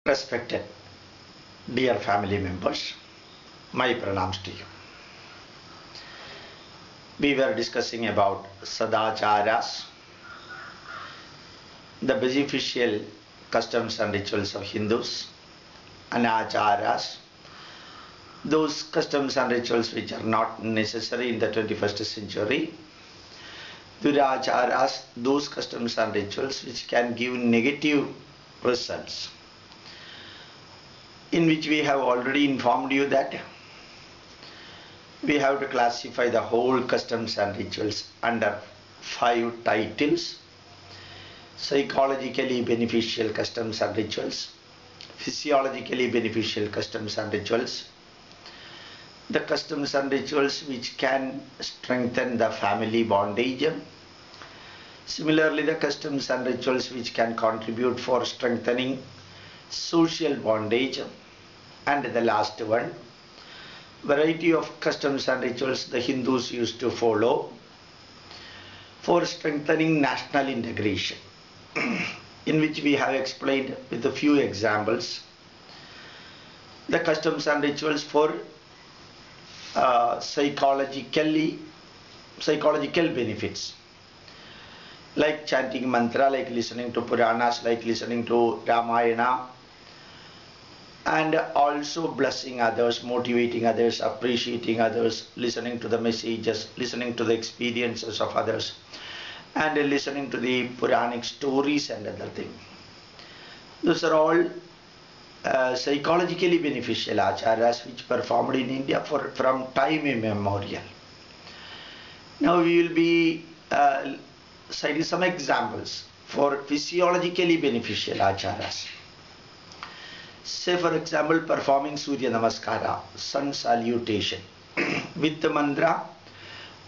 Respected dear family members, my pranams to you. We were discussing about Sadacharas, the beneficial customs and rituals of Hindus, Anacharas, those customs and rituals which are not necessary in the 21st century, Duracharas, those customs and rituals which can give negative results, in which we have already informed you that we have to classify the whole customs and rituals under 5 titles: psychologically beneficial customs and rituals, physiologically beneficial customs and rituals, the customs and rituals which can strengthen the family bondage, similarly the customs and rituals which can contribute for strengthening social bondage, and the last one, variety of customs and rituals the Hindus used to follow for strengthening national integration, in which we have explained with a few examples the customs and rituals for psychological benefits, like chanting mantra, like listening to Puranas, like listening to Ramayana, and also blessing others, motivating others, appreciating others, listening to the messages, listening to the experiences of others, and listening to the Puranic stories and other things. Those are all psychologically beneficial acharas which performed in India from time immemorial. Now we will be citing some examples for physiologically beneficial acharas. Say for example, performing Surya Namaskara, sun salutation, with the mantra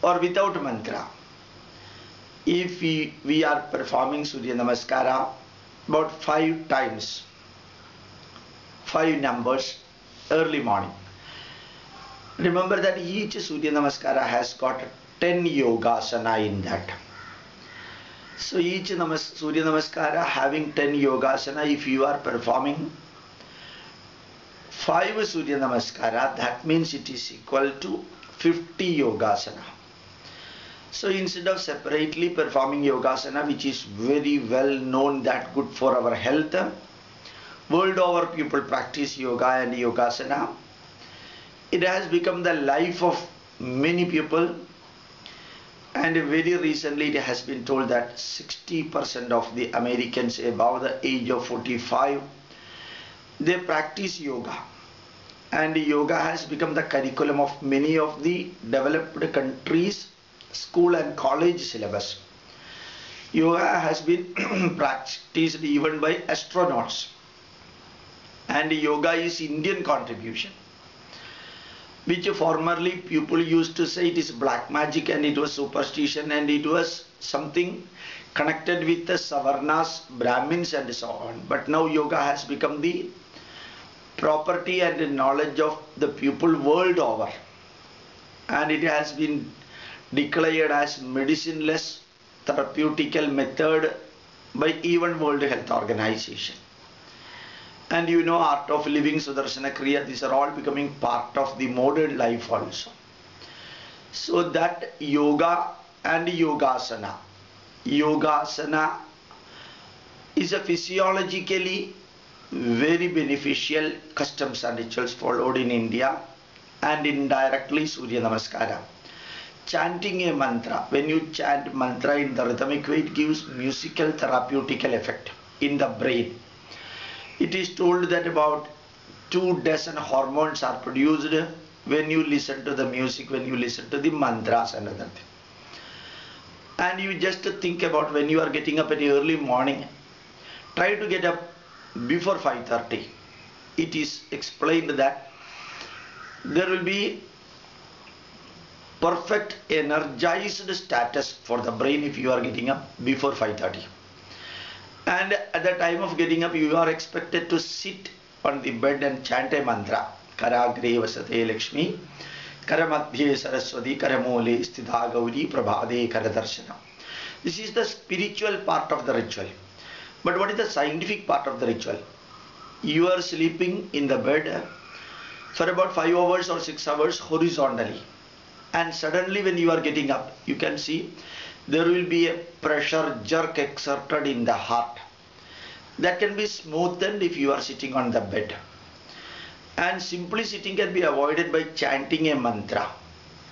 or without mantra. If we are performing Surya Namaskara about 5 times, 5 numbers early morning, remember that each Surya Namaskara has got 10 yogasana in that. So each Surya Namaskara having 10 yogasana, if you are performing 5 Surya Namaskara, that means it is equal to 50 yogasana. So instead of separately performing yogasana, which is very well known that good for our health, world over people practice yoga and yogasana. It has become the life of many people, and very recently it has been told that 60% of the Americans above the age of 45, they practice yoga, and yoga has become the curriculum of many of the developed countries' school and college syllabus. Yoga has been practiced even by astronauts, and yoga is Indian contribution, which formerly people used to say it is black magic and it was superstition and it was something connected with the Savarnas, Brahmins and so on. But now yoga has become the property and the knowledge of the people world over, and it has been declared as medicineless therapeutical method by even World Health Organization. And you know, art of living, Sudarshana Kriya, these are all becoming part of the modern life also. So that yoga and yogasana is a physiologically very beneficial customs and rituals followed in India, and indirectly Surya Namaskara. Chanting a mantra, when you chant mantra in the rhythmic way, it gives musical therapeutical effect in the brain. It is told that about 24 hormones are produced when you listen to the music, when you listen to the mantras and other things. And you just think about when you are getting up in the early morning, try to get up before 5:30. It is explained that there will be perfect energized status for the brain if you are getting up before 5:30. And at the time of getting up, you are expected to sit on the bed and chant a mantra. Karagre vasate Lakshmi, Karamadhye Saraswati, Karamole Sthita Gauri, Prabhade Karadarshana. This is the spiritual part of the ritual. But what is the scientific part of the ritual? you are sleeping in the bed for about 5 hours or 6 hours horizontally, and suddenly when you are getting up, you can see there will be a pressure jerk exerted in the heart. That can be smoothened if you are sitting on the bed. And simply sitting can be avoided by chanting a mantra.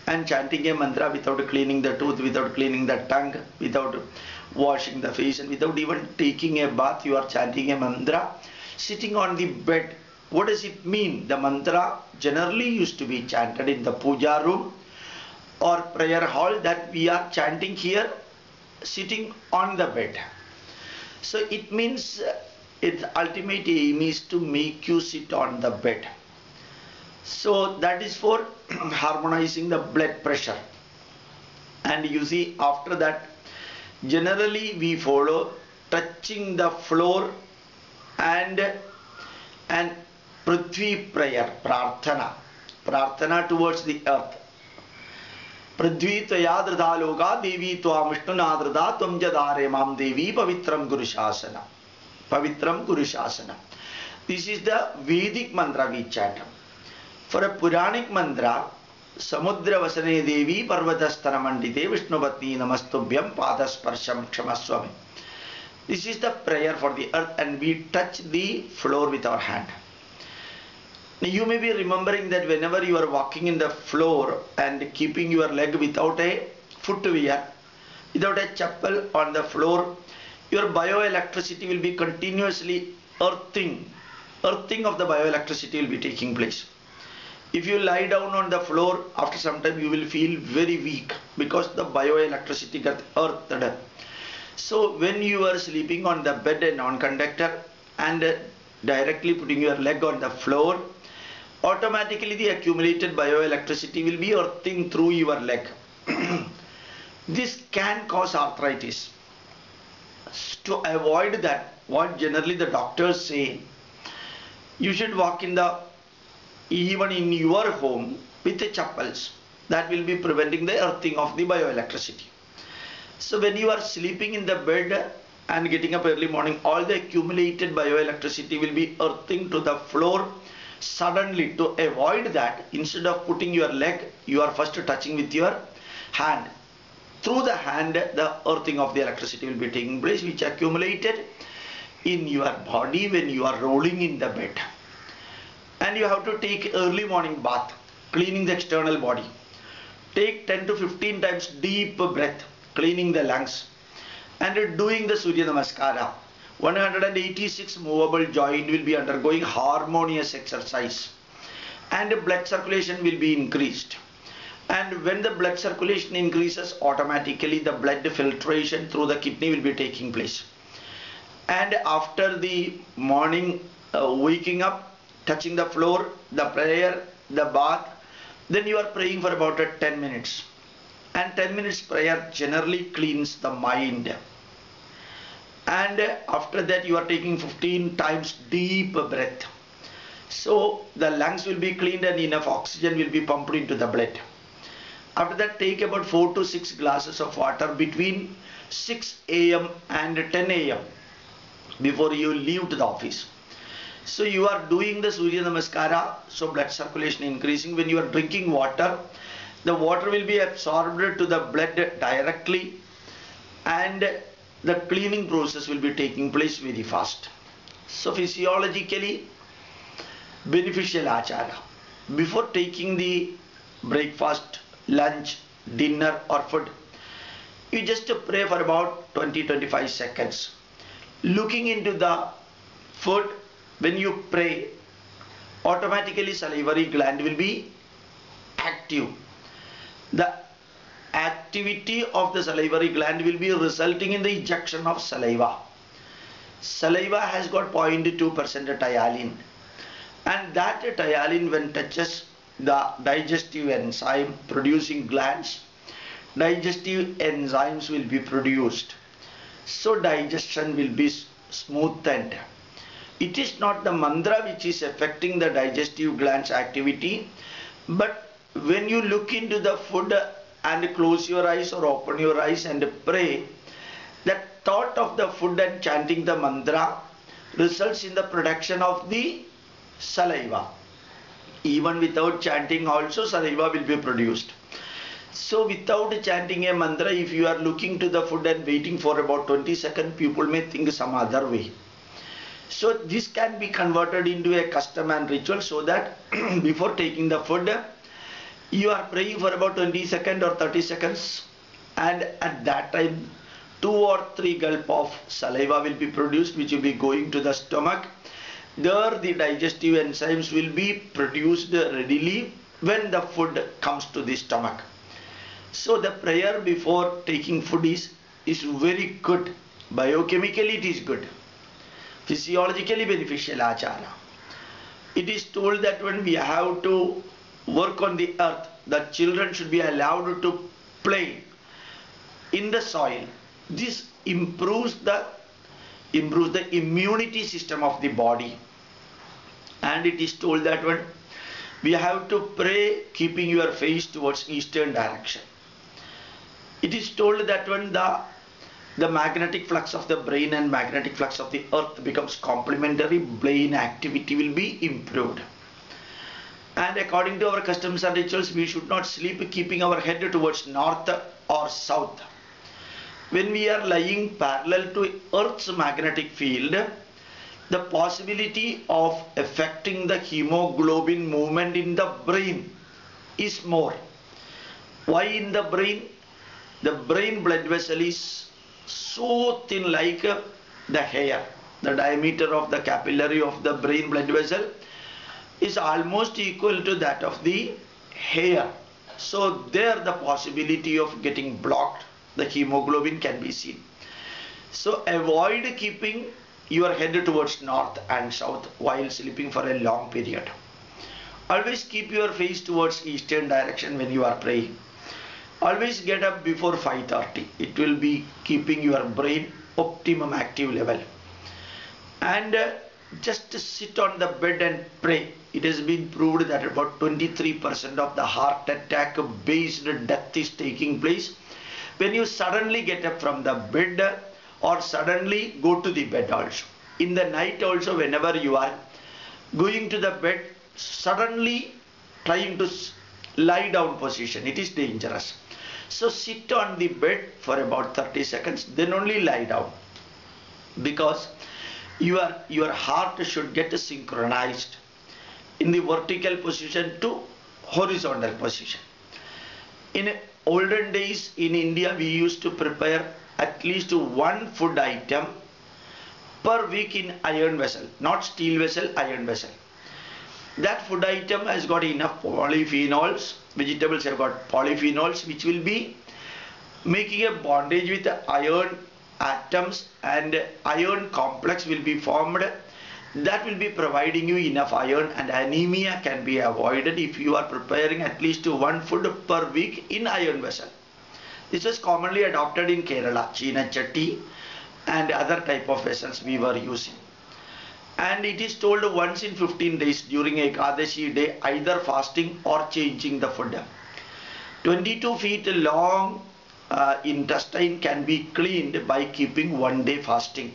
And chanting a mantra without cleaning the tooth, without cleaning the tongue, without washing the face, and without even taking a bath, you are chanting a mantra sitting on the bed. What does it mean? The mantra generally used to be chanted in the puja room or prayer hall, that we are chanting here sitting on the bed. So it means its ultimate aim is to make you sit on the bed. So that is for harmonizing the blood pressure. And you see, after that, generally we follow touching the floor and Prithvi prayer, prarthana towards the earth. Prithvi tvaya dhrita loka devi tvam vishnuna dhrita tvam jadare mam devi pavitram gurushasana. Pavitram gurushasana. This is the Vedic mantra we chant. For a Puranic mantra, Samudra vasane devi parvatastana mandite vishnupatni namastubhyam padasparsham kshamaswami. This is the prayer for the earth, and we touch the floor with our hand. Now you may be remembering that whenever you are walking in the floor and keeping your leg without a footwear, without a chappal on the floor, your bioelectricity will be continuously earthing of the bioelectricity will be taking place. If you lie down on the floor, after some time you will feel very weak because the bioelectricity got earthed. So when you are sleeping on the bed, a non-conductor, and directly putting your leg on the floor, automatically the accumulated bioelectricity will be earthing through your leg. This can cause arthritis. To avoid that, what generally the doctors say, you should walk even in your home with the chappals. That will be preventing the earthing of the bioelectricity. So when you are sleeping in the bed and getting up early morning, all the accumulated bioelectricity will be earthing to the floor suddenly. To avoid that, instead of putting your leg, you are first touching with your hand. Through the hand, the earthing of the electricity will be taking place, which accumulated in your body when you are rolling in the bed. And you have to take early morning bath, cleaning the external body. Take 10 to 15 times deep breath, cleaning the lungs, and doing the Surya Namaskara. 186 movable joint will be undergoing harmonious exercise, and blood circulation will be increased. And when the blood circulation increases, automatically the blood filtration through the kidney will be taking place. And after the morning waking up, touching the floor, the prayer, the bath, then you are praying for about 10 minutes. And 10 minutes prayer generally cleans the mind. And after that you are taking 15 times deep breath. So the lungs will be cleaned and enough oxygen will be pumped into the blood. After that, take about 4 to 6 glasses of water between 6 a.m. and 10 a.m. before you leave to the office. So you are doing the Surya Namaskara, so blood circulation increasing. When you are drinking water, the water will be absorbed to the blood directly, and the cleaning process will be taking place very fast. So physiologically beneficial achara. Before taking the breakfast, lunch, dinner or food, you just pray for about 20-25 seconds. Looking into the food, when you pray, automatically salivary gland will be active. The activity of the salivary gland will be resulting in the ejection of saliva. Saliva has got 0.2% tyalin, and that tyalin, when touches the digestive enzyme producing glands, digestive enzymes will be produced. So digestion will be smoothened. It is not the mantra which is affecting the digestive glands activity, but when you look into the food and close your eyes or open your eyes and pray, that thought of the food and chanting the mantra results in the production of the saliva. Even without chanting also saliva will be produced. So without chanting a mantra, if you are looking to the food and waiting for about 20 seconds, people may think some other way. So this can be converted into a custom and ritual, so that before taking the food, you are praying for about 20 seconds or 30 seconds, and at that time 2 or 3 gulp of saliva will be produced, which will be going to the stomach. There the digestive enzymes will be produced readily when the food comes to the stomach. So the prayer before taking food is very good. Biochemically it is good. Physiologically beneficial achara. It is told that when we have to work on the earth, the children should be allowed to play in the soil. This improves the immunity system of the body. And it is told that when we have to pray keeping your face towards eastern direction. It is told that when the magnetic flux of the brain and magnetic flux of the earth becomes complementary, brain activity will be improved. And according to our customs and rituals, we should not sleep keeping our head towards north or south. When we are lying parallel to earth's magnetic field, the possibility of affecting the hemoglobin movement in the brain is more. Why in the brain? The brain blood vessel is so thin, like the hair. The diameter of the capillary of the brain blood vessel is almost equal to that of the hair. So there the possibility of getting blocked, the hemoglobin can be seen. So avoid keeping your head towards north and south while sleeping for a long period. Always keep your face towards eastern direction when you are praying. Always get up before 5:30. It will be keeping your brain optimum active level. And just sit on the bed and pray. It has been proved that about 23% of the heart attack based death is taking place when you suddenly get up from the bed or suddenly go to the bed also. In the night also, whenever you are going to the bed, suddenly trying to lie down position, it is dangerous. So sit on the bed for about 30 seconds, then only lie down, because your heart should get synchronized in the vertical position to horizontal position. In olden days in India, we used to prepare at least one food item per week in iron vessel, not steel vessel, iron vessel. That food item has got enough polyphenols, vegetables have got polyphenols, which will be making a bondage with the iron atoms, and iron complex will be formed. That will be providing you enough iron, and anemia can be avoided if you are preparing at least one food per week in iron vessel. This was commonly adopted in Kerala, China Chatti and other type of vessels we were using. And it is told once in 15 days during Ekadashi day, either fasting or changing the food. 22 feet long intestine can be cleaned by keeping one day fasting.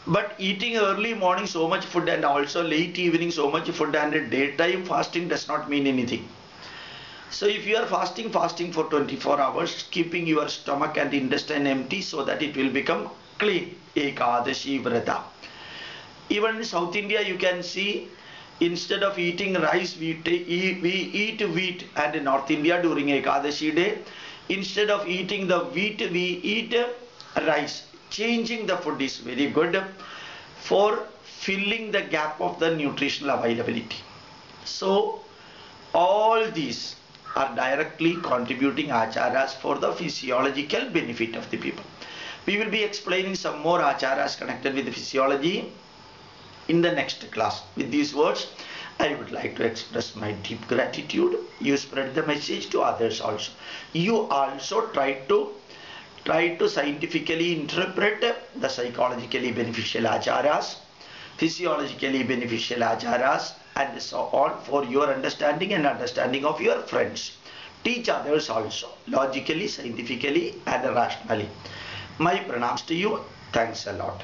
But eating early morning so much food and also late evening so much food and daytime fasting does not mean anything. So if you are fasting for 24 hours, keeping your stomach and intestine empty so that it will become clean. Ekadashi Vrata. Even in South India, you can see, instead of eating rice, we eat wheat. And in North India during Ekadashi day, instead of eating the wheat, we eat rice. Changing the food is very good for filling the gap of the nutritional availability. So all these are directly contributing acharas for the physiological benefit of the people. We will be explaining some more acharas connected with the physiology in the next class. With these words, I would like to express my deep gratitude. You spread the message to others also. You also try to scientifically interpret the psychologically beneficial acharas, physiologically beneficial acharas, and so on for your understanding and understanding of your friends. Teach others also, logically, scientifically, and rationally. My pranams to you. Thanks a lot.